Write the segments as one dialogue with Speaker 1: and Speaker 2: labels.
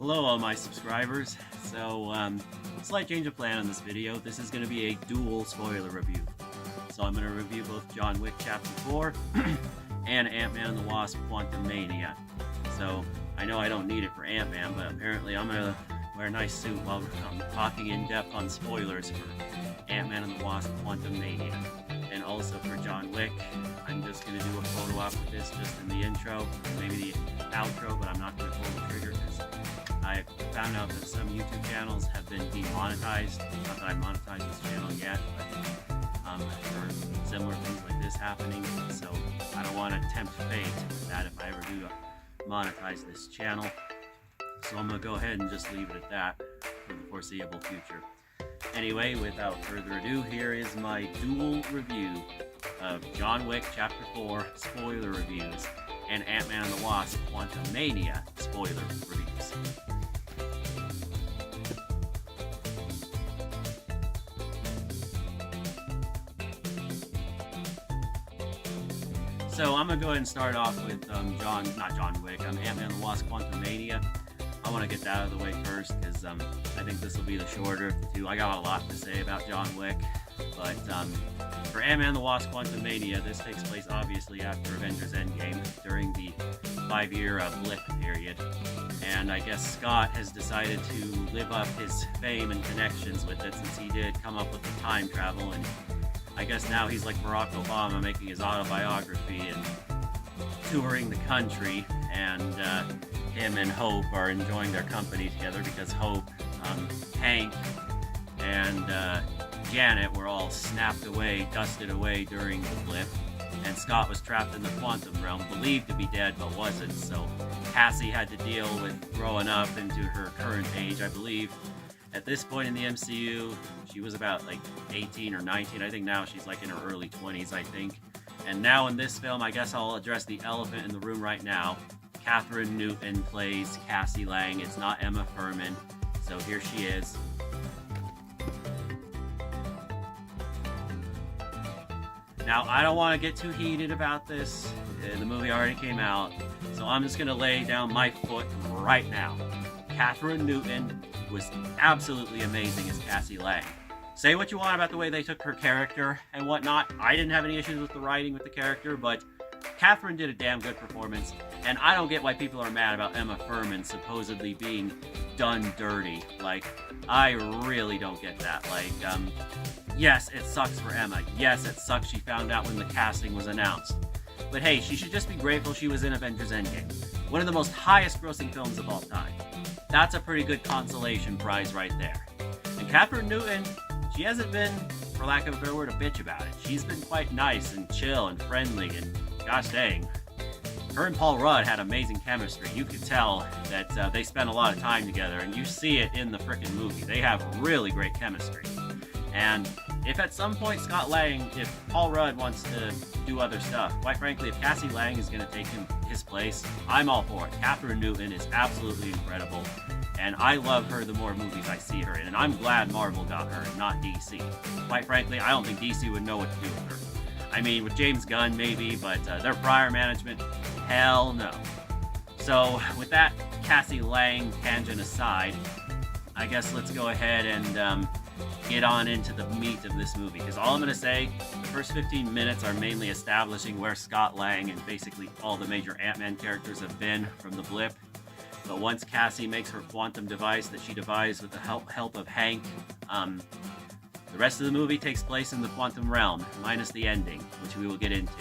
Speaker 1: Hello all my subscribers. So, slight change of plan on this video. This is going to be a dual spoiler review. So I'm going to review both John Wick Chapter 4 and Ant-Man and the Wasp Quantumania. So, I know I don't need it for Ant-Man, but apparently I'm going to wear a nice suit while I'm talking in depth on spoilers for Ant-Man and the Wasp Quantumania. And also for John Wick, I'm just going to do a photo op with this just in the intro, maybe the outro, but I'm not going to pull the trigger because I found out that some YouTube channels have been demonetized. Not that I monetized this channel yet, but for similar things like this happening. So I don't want to tempt fate that if I ever do monetize this channel. So I'm going to go ahead and just leave it at that for the foreseeable future. Anyway, without further ado, here is my dual review of John Wick Chapter 4 spoiler reviews and Ant-Man and the Wasp Quantumania spoiler reviews. So I'm going to go ahead and start off with Ant-Man and the Wasp Quantumania. I want to get that out of the way first because I think this will be the shorter of the two. I got a lot to say about John Wick, but for Ant-Man and the Wasp Quantumania, this takes place obviously after Avengers Endgame during the 5-year blip period. And I guess Scott has decided to live up his fame and connections with it since he did come up with the time travel, and I guess now he's like Barack Obama making his autobiography and touring the country, and him and Hope are enjoying their company together because Hope, Hank, and Janet were all snapped away, dusted away during the blip, and Scott was trapped in the quantum realm, believed to be dead but wasn't, so Cassie had to deal with growing up into her current age, I believe. At this point in the MCU, she was about like 18 or 19. I think now she's like in her early 20s, I think. And now in this film, I guess I'll address the elephant in the room right now. Catherine Newton plays Cassie Lang. It's not Emma Furman. So here she is. Now, I don't want to get too heated about this. The movie already came out. So I'm just going to lay down my foot right now. Catherine Newton was absolutely amazing as Cassie Lang. Say what you want about the way they took her character and whatnot. I didn't have any issues with the writing with the character, but Catherine did a damn good performance, and I don't get why people are mad about Emma Furman supposedly being done dirty. Like, I really don't get that. Like, yes, it sucks for Emma. Yes, it sucks she found out when the casting was announced. But hey, she should just be grateful she was in Avengers Endgame, one of the most highest grossing films of all time. That's a pretty good consolation prize right there. And Catherine Newton, she hasn't been, for lack of a better word, a bitch about it. She's been quite nice and chill and friendly, and gosh dang, her and Paul Rudd had amazing chemistry. You could tell that they spent a lot of time together, and you see it in the frickin' movie. They have really great chemistry. And if at some point Scott Lang, if Paul Rudd wants to do other stuff, quite frankly, if Cassie Lang is going to take his place, I'm all for it. Catherine Newton is absolutely incredible, and I love her the more movies I see her in, and I'm glad Marvel got her, not DC. Quite frankly, I don't think DC would know what to do with her. I mean, with James Gunn, maybe, but their prior management, hell no. So, with that Cassie Lang tangent aside, I guess let's go ahead and get on into the meat of this movie. Because all I'm going to say, the first 15 minutes are mainly establishing where Scott Lang and basically all the major Ant-Man characters have been from the blip. But once Cassie makes her quantum device that she devised with the help of Hank, the rest of the movie takes place in the quantum realm, minus the ending, which we will get into.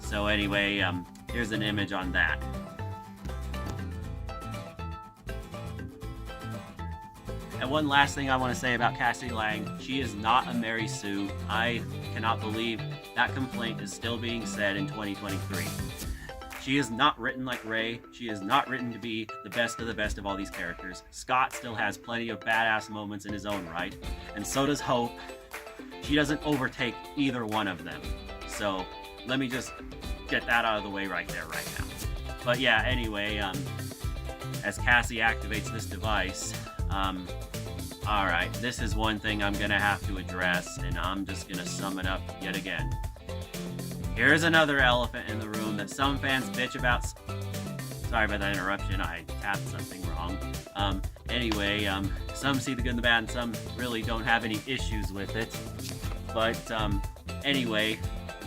Speaker 1: So anyway, here's an image on that. And one last thing I want to say about Cassie Lang, she is not a Mary Sue. I cannot believe that complaint is still being said in 2023. She is not written like Ray. She is not written to be the best of all these characters. Scott still has plenty of badass moments in his own right, and so does Hope. She doesn't overtake either one of them. So let me just get that out of the way right there, right now. But yeah, anyway, as Cassie activates this device, alright, this is one thing I'm gonna have to address, and I'm just gonna sum it up yet again. Here's another elephant in the room that some fans bitch about sorry about that interruption. I tapped something wrong. Anyway, some see the good and the bad, and some really don't have any issues with it. But anyway,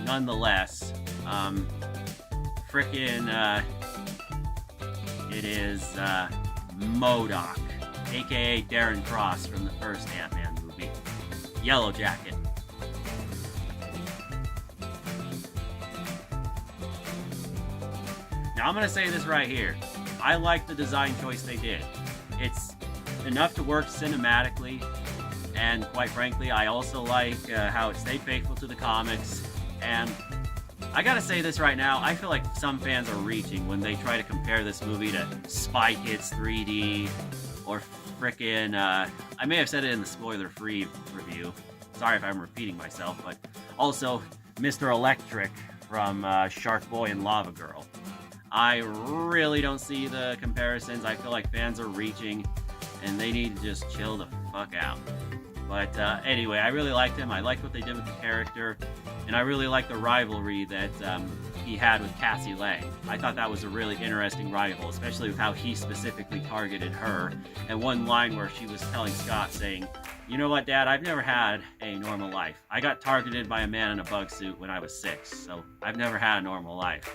Speaker 1: nonetheless, it is MODOK, aka Darren Cross from the first Ant-Man movie. Yellow Jacket. Now I'm gonna say this right here. I like the design choice they did. It's enough to work cinematically, and quite frankly, I also like how it stayed faithful to the comics. And I gotta say this right now, I feel like some fans are reaching when they try to compare this movie to Spy Kids 3D, or frickin', I may have said it in the spoiler-free review. Sorry if I'm repeating myself, but also Mr. Electric from Shark Boy and Lava Girl. I really don't see the comparisons. I feel like fans are reaching, and they need to just chill the fuck out. But anyway, I really liked him. I liked what they did with the character, and I really liked the rivalry that he had with Cassie Lang. I thought that was a really interesting rival, especially with how he specifically targeted her. And one line where she was telling Scott, saying, "You know what, Dad? I've never had a normal life. I got targeted by a man in a bug suit when I was 6, so I've never had a normal life."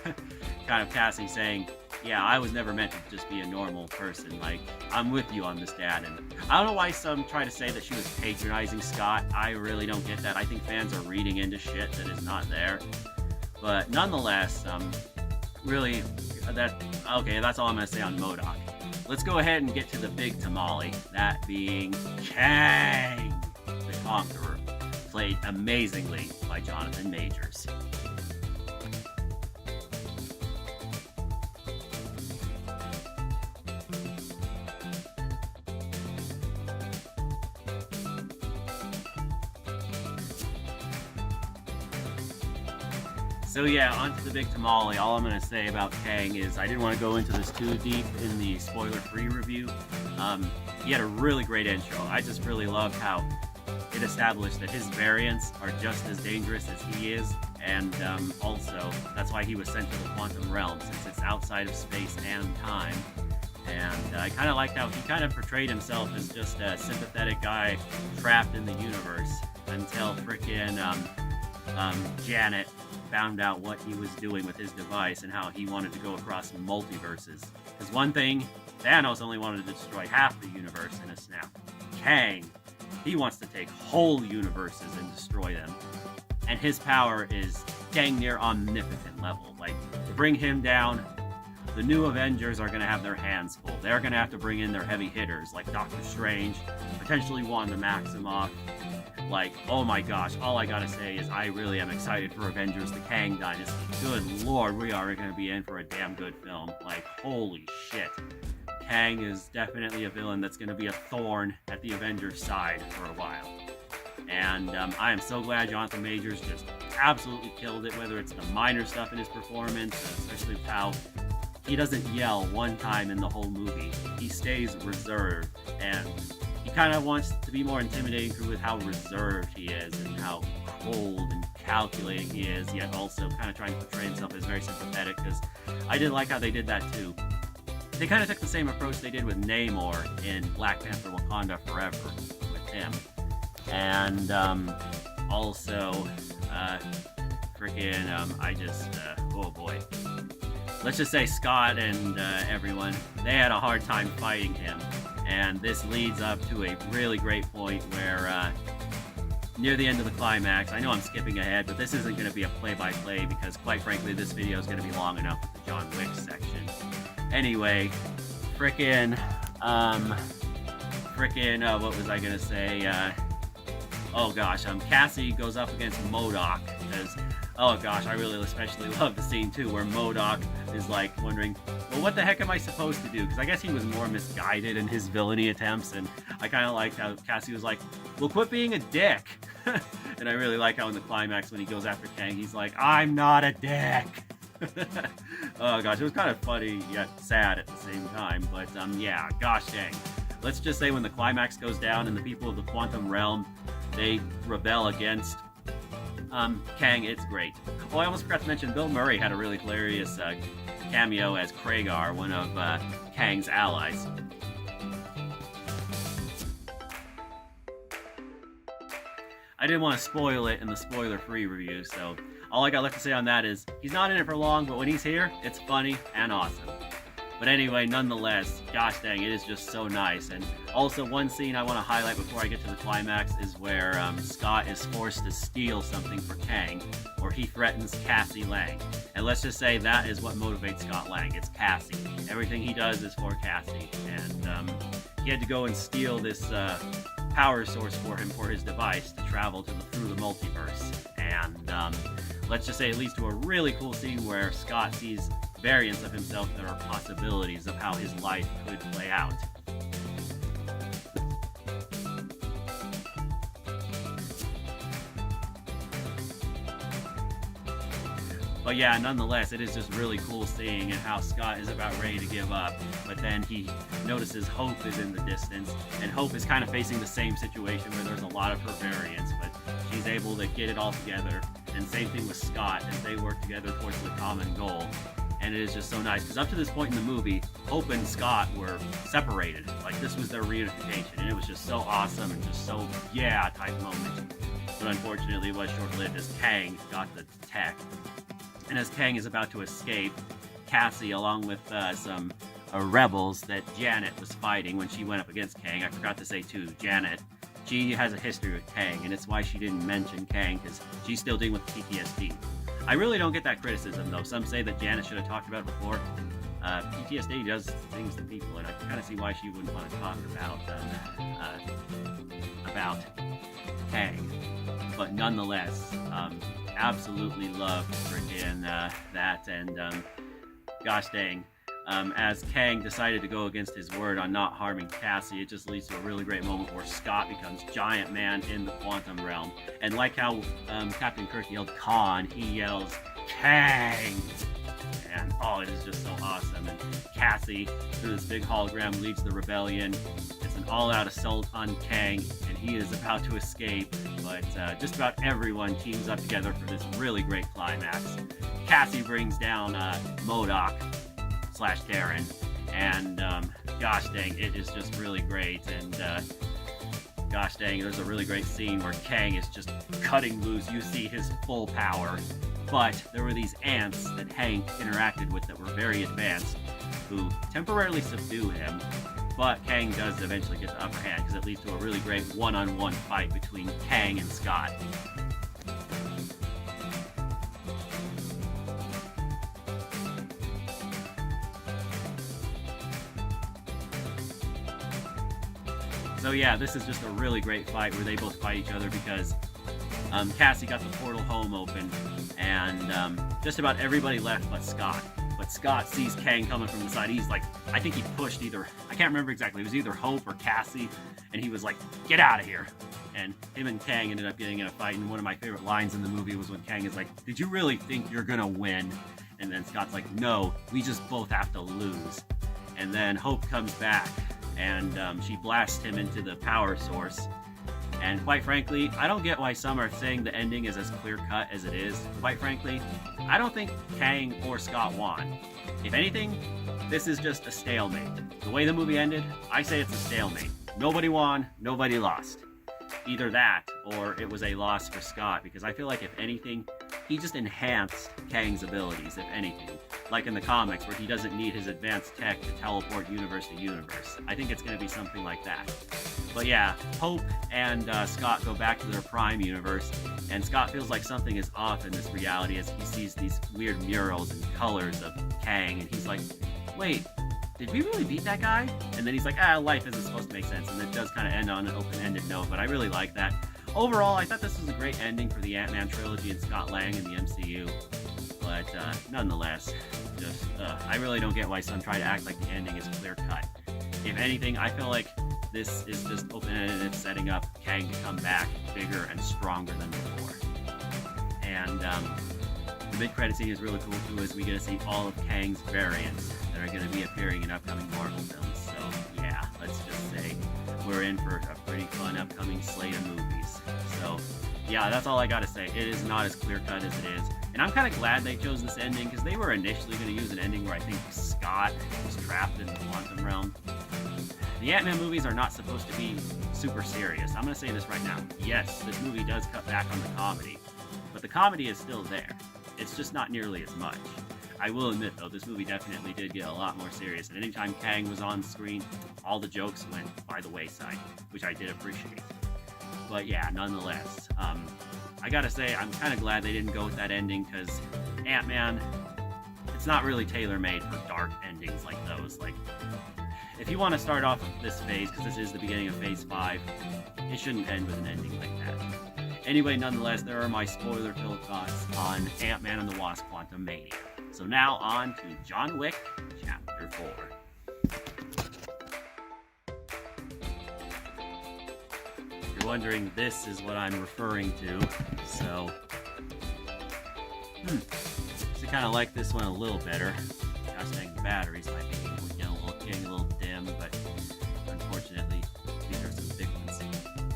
Speaker 1: Kind of Cassie saying, "Yeah, I was never meant to just be a normal person. Like, I'm with you on this, Dad." And I don't know why some try to say that she was patronizing Scott. I really don't get that. I think fans are reading into shit that is not there. But nonetheless, really, that's all I'm going to say on MODOK. Let's go ahead and get to the big tamale, that being Kang the Conqueror, played amazingly by Jonathan Majors. So yeah, on to the big tamale. All I'm going to say about Kang is I didn't want to go into this too deep in the spoiler-free review. He had a really great intro. I just really loved how it established that his variants are just as dangerous as he is, and also that's why he was sent to the quantum realm, since it's outside of space and time. And I kind of liked how he kind of portrayed himself as just a sympathetic guy trapped in the universe until frickin' Janet found out what he was doing with his device and how he wanted to go across multiverses. Because one thing, Thanos only wanted to destroy half the universe in a snap. Kang, he wants to take whole universes and destroy them. And his power is dang near omnipotent level. Like, to bring him down, the new Avengers are going to have their hands full. They're going to have to bring in their heavy hitters, like Doctor Strange, potentially Wanda Maximoff. Like, oh my gosh, all I gotta say is I really am excited for Avengers the Kang Dynasty. Good lord, we are gonna be in for a damn good film. Like, holy shit. Kang is definitely a villain that's gonna be a thorn at the Avengers side for a while. And I am so glad Jonathan Majors just absolutely killed it, whether it's the minor stuff in his performance, especially how he doesn't yell one time in the whole movie. He stays reserved, and he kind of wants to be more intimidating with how reserved he is and how cold and calculating he is, yet also kind of trying to portray himself as very sympathetic, because I did like how they did that too. They kind of took the same approach they did with Namor in Black Panther Wakanda Forever with him. And also, oh boy. Let's just say Scott and everyone, they had a hard time fighting him. And this leads up to a really great point where, near the end of the climax, I know I'm skipping ahead, but this isn't going to be a play-by-play because, quite frankly, this video is going to be long enough with the John Wick section. Anyway, what was I going to say? Oh gosh, Cassie goes up against MODOK because, oh gosh, I really especially love the scene too where MODOK is like wondering, well, what the heck am I supposed to do? Because I guess he was more misguided in his villainy attempts, and I kind of liked how Cassie was like, well, quit being a dick. And I really like how in the climax when he goes after Kang, he's like, I'm not a dick. Oh gosh, it was kind of funny yet sad at the same time, but yeah, gosh dang. Let's just say when the climax goes down and the people of the quantum realm, they rebel against Kang, it's great. Oh, I almost forgot to mention Bill Murray had a really hilarious cameo as Kragar, one of Kang's allies. I didn't want to spoil it in the spoiler-free review, so all I got left to say on that is he's not in it for long, but when he's here, it's funny and awesome. But anyway, nonetheless, gosh dang, it is just so nice. And also, one scene I want to highlight before I get to the climax is where Scott is forced to steal something for Kang, or he threatens Cassie Lang. And let's just say that is what motivates Scott Lang. It's Cassie. Everything he does is for Cassie. And he had to go and steal this power source for him for his device to travel through the multiverse. And let's just say it leads to a really cool scene where Scott sees variants of himself that are possibilities of how his life could play out. But yeah, nonetheless, it is just really cool seeing how Scott is about ready to give up, but then he notices Hope is in the distance, and Hope is kind of facing the same situation where there's a lot of her variants, but she's able to get it all together. And same thing with Scott as they work together towards the common goal. And it is just so nice, because up to this point in the movie, Hope and Scott were separated. Like, this was their reunification, and it was just so awesome and just so, yeah, type moment. But unfortunately, it was short-lived as Kang got the tech. And as Kang is about to escape, Cassie, along with some rebels that Janet was fighting when she went up against Kang, I forgot to say too, Janet, she has a history with Kang, and it's why she didn't mention Kang, because she's still dealing with PTSD. I really don't get that criticism, though. Some say that Janet should have talked about it before. PTSD does things to people, and I can kind of see why she wouldn't want to talk about Kang. But nonetheless, absolutely loved freaking that, and gosh dang. As Kang decided to go against his word on not harming Cassie, it just leads to a really great moment where Scott becomes Giant Man in the quantum realm. And like how Captain Kirk yelled Khan, he yells Kang! And oh, it is just so awesome. And Cassie, through this big hologram, leads the rebellion. It's an all-out assault on Kang, and he is about to escape. But just about everyone teams up together for this really great climax. Cassie brings down MODOK / Darren, and gosh dang, it is just really great. And gosh dang, there's a really great scene where Kang is just cutting loose. You see his full power, but there were these ants that Hank interacted with that were very advanced, who temporarily subdue him, but Kang does eventually get the upper hand, because it leads to a really great one-on-one fight between Kang and Scott. So yeah, this is just a really great fight where they both fight each other, because Cassie got the portal home open, and just about everybody left but Scott. But Scott sees Kang coming from the side. He's like, I think he pushed either, I can't remember exactly, it was either Hope or Cassie, and he was like, get out of here. And him and Kang ended up getting in a fight, and one of my favorite lines in the movie was when Kang is like, did you really think you're gonna win? And then Scott's like, no, we just both have to lose. And then Hope comes back, and she blasts him into the power source. And quite frankly, I don't get why some are saying the ending is as clear-cut as it is. Quite frankly, I don't think Kang or Scott won. If anything, this is just a stalemate. The way the movie ended, I say it's a stalemate. Nobody won, nobody lost. Either that, or it was a loss for Scott, because I feel like if anything, he just enhanced Kang's abilities, if anything. Like in the comics, where he doesn't need his advanced tech to teleport universe to universe. I think it's going to be something like that. But yeah, Hope and Scott go back to their Prime universe, and Scott feels like something is off in this reality as he sees these weird murals and colors of Kang, and he's like, wait, did we really beat that guy? And then he's like, life isn't supposed to make sense, and it does kind of end on an open-ended note, but I really like that. Overall, I thought this was a great ending for the Ant-Man trilogy and Scott Lang in the MCU. But nonetheless, just I really don't get why some try to act like the ending is clear-cut. If anything, I feel like this is just open-ended and it's setting up Kang to come back bigger and stronger than before. And the mid-credit scene is really cool too, as we get to see all of Kang's variants that are going to be appearing in upcoming Marvel films. So yeah, let's just say we're in for a pretty fun upcoming slate of movies. So yeah, that's all I gotta say. It is not as clear-cut as it is. And I'm kind of glad they chose this ending, because they were initially going to use an ending where I think Scott was trapped in the quantum realm. The Ant-Man movies are not supposed to be super serious. I'm going to say this right now. Yes, this movie does cut back on the comedy, but the comedy is still there. It's just not nearly as much. I will admit, though, this movie definitely did get a lot more serious, and anytime Kang was on screen, all the jokes went by the wayside, which I did appreciate. But yeah, nonetheless, I gotta say, I'm kind of glad they didn't go with that ending, because Ant-Man, it's not really tailor-made for dark endings like those. Like, if you want to start off this phase, because this is the beginning of Phase 5, it shouldn't end with an ending like that. Anyway, nonetheless, there are my spoiler-filled thoughts on Ant-Man and the Wasp Quantumania. So now on to John Wick, Chapter 4. If you're wondering, this is what I'm referring to. So, I kind of like this one a little better. Gosh dang, the batteries might be getting a little dim, but unfortunately, these are some big ones.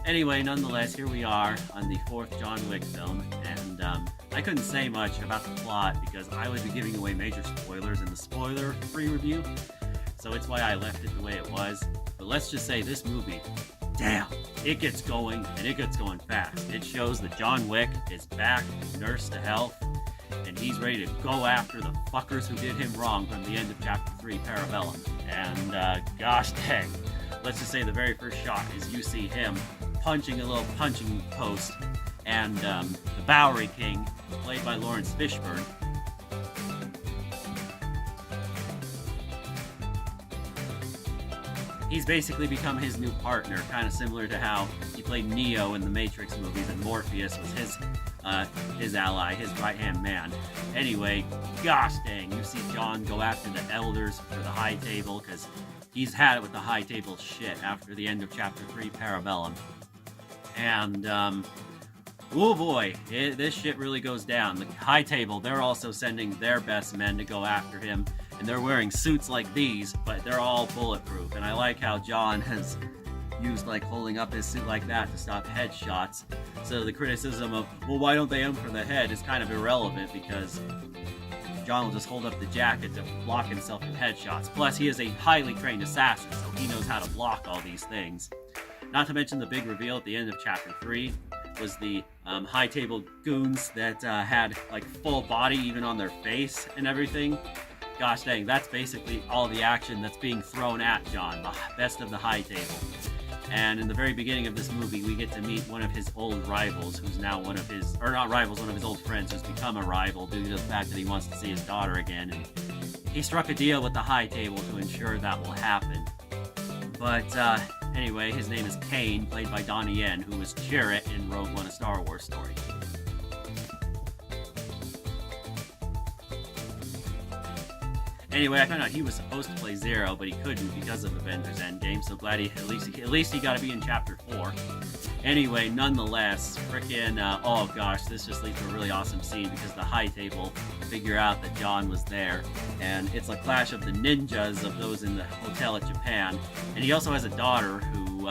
Speaker 1: Anyway, nonetheless, here we are on the 4th John Wick film, and I couldn't say much about the plot because I would be giving away major spoilers in the spoiler-free review, so it's why I left it the way it was. But let's just say this movie, damn, it gets going, and it gets going fast. It shows that John Wick is back, nursed to health, and he's ready to go after the fuckers who did him wrong from the end of Chapter 3, Parabellum. And gosh dang, let's just say the very first shot is you see him punching a little punching post, and the Bowery King, played by Lawrence Fishburne, he's basically become his new partner, kind of similar to how he played Neo in the Matrix movies, and Morpheus was his ally, his right-hand man. Anyway, gosh dang, you see John go after the elders for the High Table, because he's had it with the High Table shit after the end of Chapter 3, Parabellum. And, oh boy, this shit really goes down. The High Table, they're also sending their best men to go after him, and they're wearing suits like these, but they're all bulletproof. And I like how John has used, like, holding up his suit like that to stop headshots. So the criticism of, well, why don't they aim for the head, is kind of irrelevant, because John will just hold up the jacket to block himself from headshots. Plus, he is a highly trained assassin, so he knows how to block all these things. Not to mention the big reveal at the end of Chapter 3 was the High Table goons that had, like, full body even on their face and everything. Gosh dang, that's basically all the action that's being thrown at John, the best of the High Table. And in the very beginning of this movie, we get to meet one of his old rivals, who's now one of his, or not rivals, one of his old friends, who's become a rival due to the fact that he wants to see his daughter again. And he struck a deal with the High Table to ensure that will happen. But anyway, his name is Kane, played by Donnie Yen, who was Chirrut in Rogue One: A Star Wars Story. Anyway, I found out he was supposed to play Zero, but he couldn't because of Avengers Endgame, so glad at least he got to be in Chapter 4. Anyway, nonetheless, frickin', oh gosh, this just leads to a really awesome scene, because the High Table figure out that John was there, and it's a clash of the ninjas of those in the hotel at Japan, and he also has a daughter who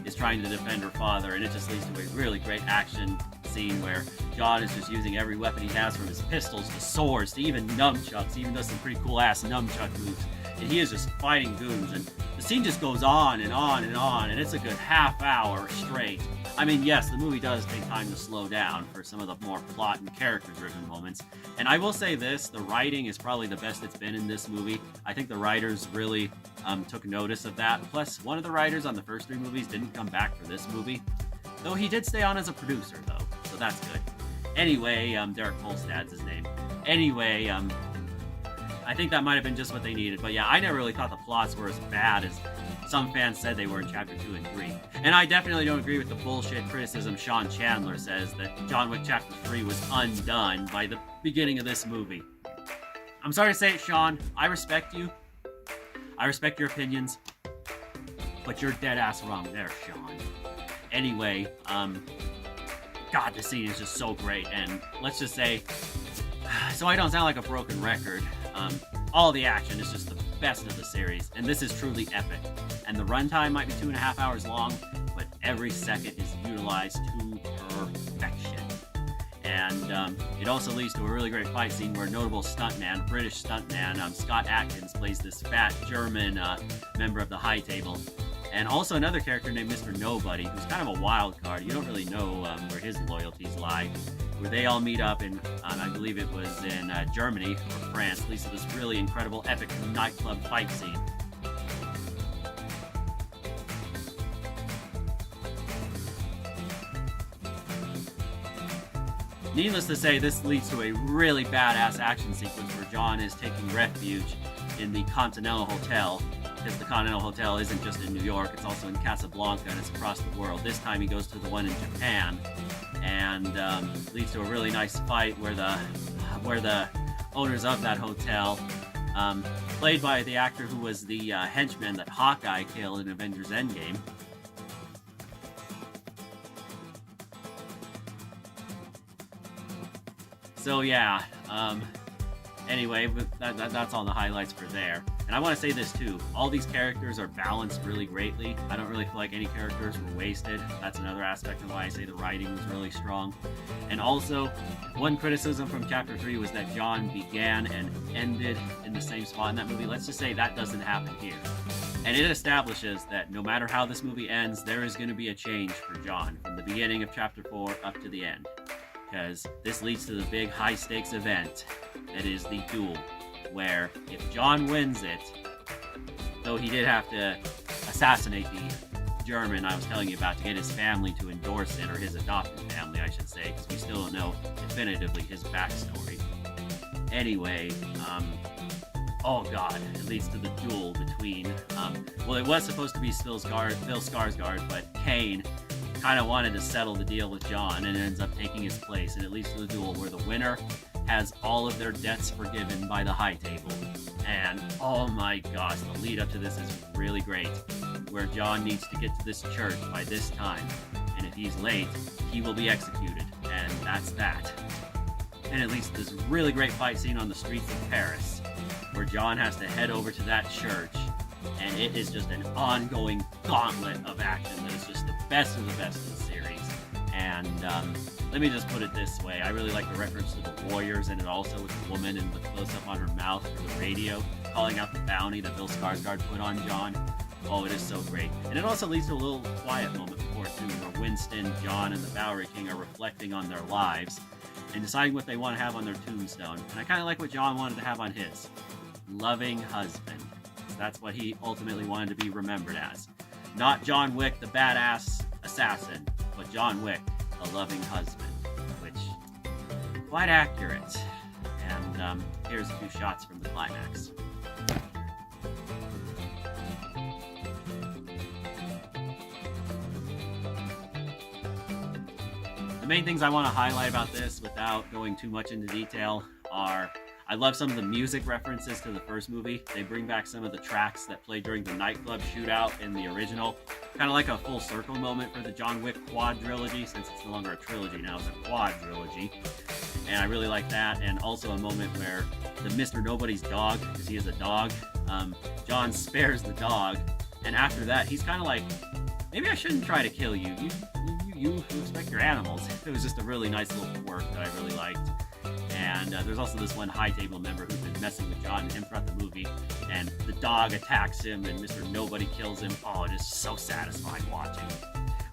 Speaker 1: is trying to defend her father, and it just leads to a really great action scene where John is just using every weapon he has, from his pistols to swords to even nunchucks. He even does some pretty cool ass nunchuck moves, and he is just fighting goons, and the scene just goes on and on and on, and it's a good half hour straight. I mean, yes, the movie does take time to slow down for some of the more plot and character-driven moments, and I will say this, the writing is probably the best it's been in this movie. I think the writers really took notice of that. Plus, one of the writers on the first 3 movies didn't come back for this movie, though he did stay on as a producer, though, so that's good. Anyway, Derek Kolstad's his name. Anyway, I think that might have been just what they needed, but yeah, I never really thought the plots were as bad as some fans said they were in Chapter 2 and 3. And I definitely don't agree with the bullshit criticism Sean Chandler says that John Wick Chapter 3 was undone by the beginning of this movie. I'm sorry to say it, Sean. I respect you. I respect your opinions. But you're dead-ass wrong there, Sean. Anyway, God, this scene is just so great, and let's just say, so I don't sound like a broken record, all the action is just the best of the series, and this is truly epic. And the runtime might be 2.5 hours long, but every second is utilized to perfection. And it also leads to a really great fight scene where a notable stuntman, British stuntman, Scott Atkins, plays this fat German member of the High Table. And also another character named Mr. Nobody, who's kind of a wild card. You don't really know where his loyalties lie. Where they all meet up in, I believe it was in Germany or France, leads to this really incredible, epic nightclub fight scene. Needless to say, this leads to a really badass action sequence where John is taking refuge in the Continental Hotel, because the Continental Hotel isn't just in New York, it's also in Casablanca and it's across the world. This time he goes to the one in Japan, and leads to a really nice fight where the owners of that hotel, played by the actor who was the henchman that Hawkeye killed in Avengers Endgame. So yeah, anyway, but that's all the highlights for there. And I want to say this too, all these characters are balanced really greatly. I don't really feel like any characters were wasted. That's another aspect of why I say the writing was really strong. And also, one criticism from Chapter 3 was that John began and ended in the same spot in that movie. Let's just say that doesn't happen here. And it establishes that no matter how this movie ends, there is going to be a change for John from the beginning of Chapter 4 up to the end. Because this leads to the big high-stakes event that is the duel, where if John wins it, though he did have to assassinate the German I was telling you about to get his family to endorse it, or his adopted family I should say, because we still don't know definitively his backstory. Anyway, oh god, it leads to the duel between, well, it was supposed to be Bill Skarsgård, but Kane kind of wanted to settle the deal with John and ends up taking his place, and it leads to the duel where the winner has all of their debts forgiven by the High Table. And oh my gosh, the lead up to this is really great, where John needs to get to this church by this time, and if he's late, he will be executed, and that's that. And it leads to this really great fight scene on the streets of Paris, where John has to head over to that church, and it is just an ongoing gauntlet of action that is just the best of the best in the series. And let me just put it this way, I really like the reference to the Warriors, and it also with the woman and the close-up on her mouth for the radio, calling out the bounty that Bill Skarsgård put on John. Oh, it is so great. And it also leads to a little quiet moment before too, where Winston, John, and the Bowery King are reflecting on their lives and deciding what they want to have on their tombstone. And I kind of like what John wanted to have on his. Loving husband. That's what he ultimately wanted to be remembered as. Not John Wick, the badass assassin, but John Wick, a loving husband, which, quite accurate. And here's a few shots from the climax. The main things I want to highlight about this, without going too much into detail, are I love some of the music references to the first movie. They bring back some of the tracks that played during the nightclub shootout in the original. Kind of like a full circle moment for the John Wick quadrilogy, since it's no longer a trilogy now, it's a quadrilogy. And I really like that. And also a moment where the Mr. Nobody's dog, because he is a dog, John spares the dog. And after that, he's kind of like, maybe I shouldn't try to kill you. You respect your animals. It was just a really nice little quirk that I really liked. And there's also this one High Table member who's been messing with John throughout the movie, and the dog attacks him and Mr. Nobody kills him. Oh, it is so satisfying watching.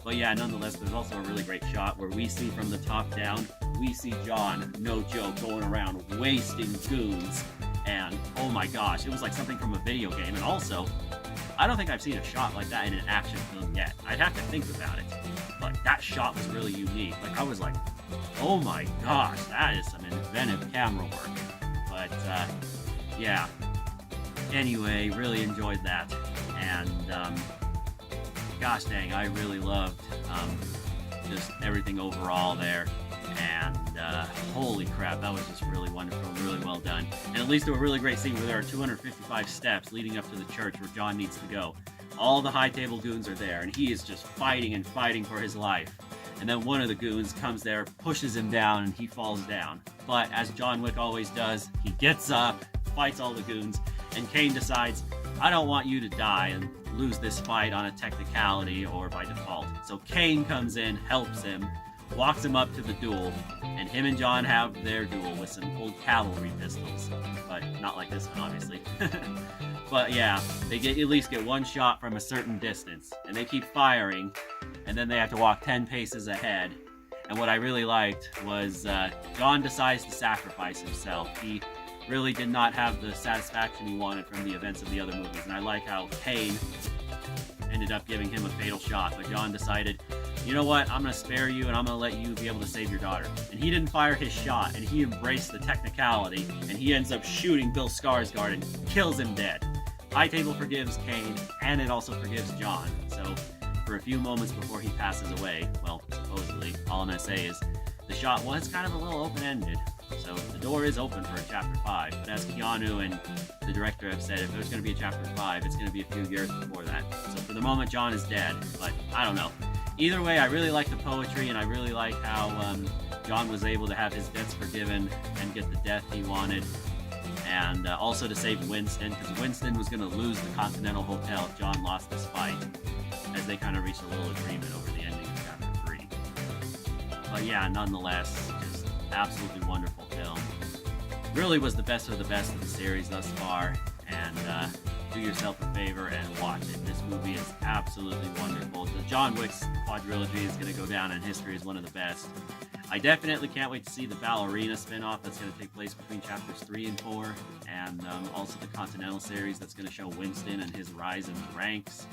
Speaker 1: But yeah, nonetheless, there's also a really great shot where we see from the top down, we see John, no joke, going around wasting goons. And oh my gosh, it was like something from a video game. And also, I don't think I've seen a shot like that in an action film yet. I'd have to think about it. But that shot was really unique. Like, I was like, oh my gosh, that is some inventive camera work. But, yeah. Anyway, really enjoyed that. And, gosh dang, I really loved, just everything overall there. And, holy crap, that was just really wonderful, really well done. And it leads to a really great scene where there are 255 steps leading up to the church where John needs to go. All the High Table goons are there, and he is just fighting and fighting for his life. And then one of the goons comes there, pushes him down, and he falls down. But as John Wick always does, he gets up, fights all the goons, and Kane decides, I don't want you to die and lose this fight on a technicality or by default. So Kane comes in, helps him, walks him up to the duel, and him and John have their duel with some old cavalry pistols, but not like this one, obviously. But yeah, they at least get one shot from a certain distance, and they keep firing, and then they have to walk 10 paces ahead. And what I really liked was John decides to sacrifice himself. He really did not have the satisfaction he wanted from the events of the other movies, and I like how Kane ended up giving him a fatal shot, but John decided, you know what, I'm going to spare you and I'm going to let you be able to save your daughter. And he didn't fire his shot, and he embraced the technicality, and he ends up shooting Bill Skarsgård and kills him dead. High Table forgives Kane, and it also forgives John. So for a few moments before he passes away, well, supposedly, all I'm going to say is the shot was kind of a little open-ended. So the door is open for a Chapter 5, but as Keanu and the director have said, if there's going to be a Chapter 5, it's going to be a few years before that. So for the moment, John is dead, but I don't know. Either way, I really like the poetry, and I really like how John was able to have his debts forgiven and get the death he wanted, and also to save Winston, because Winston was going to lose the Continental Hotel if John lost this fight, as they kind of reached a little agreement over the ending of Chapter 3. But yeah, nonetheless, just absolutely wonderful film. Really was the best of the series thus far, and do yourself a favor and watch it. This movie is absolutely wonderful. The John Wick's quadrilogy is going to go down in history as one of the best. I definitely can't wait to see the Ballerina spin-off that's going to take place between Chapters 3 and 4, and also the Continental series that's going to show Winston and his rise in the ranks.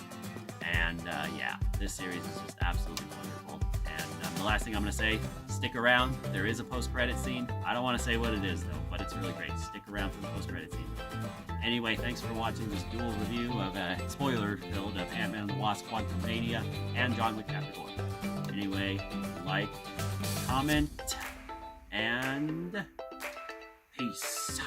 Speaker 1: And yeah, this series is just absolutely wonderful. And the last thing I'm going to say, stick around. There is a post-credit scene. I don't want to say what it is, though, but it's really great. Stick around for the post-credit scene. Anyway, thanks for watching this dual review of spoiler-filled of Ant-Man and the Wasp Quantumania and John Wick Chapter 4. Anyway, like, comment, and peace.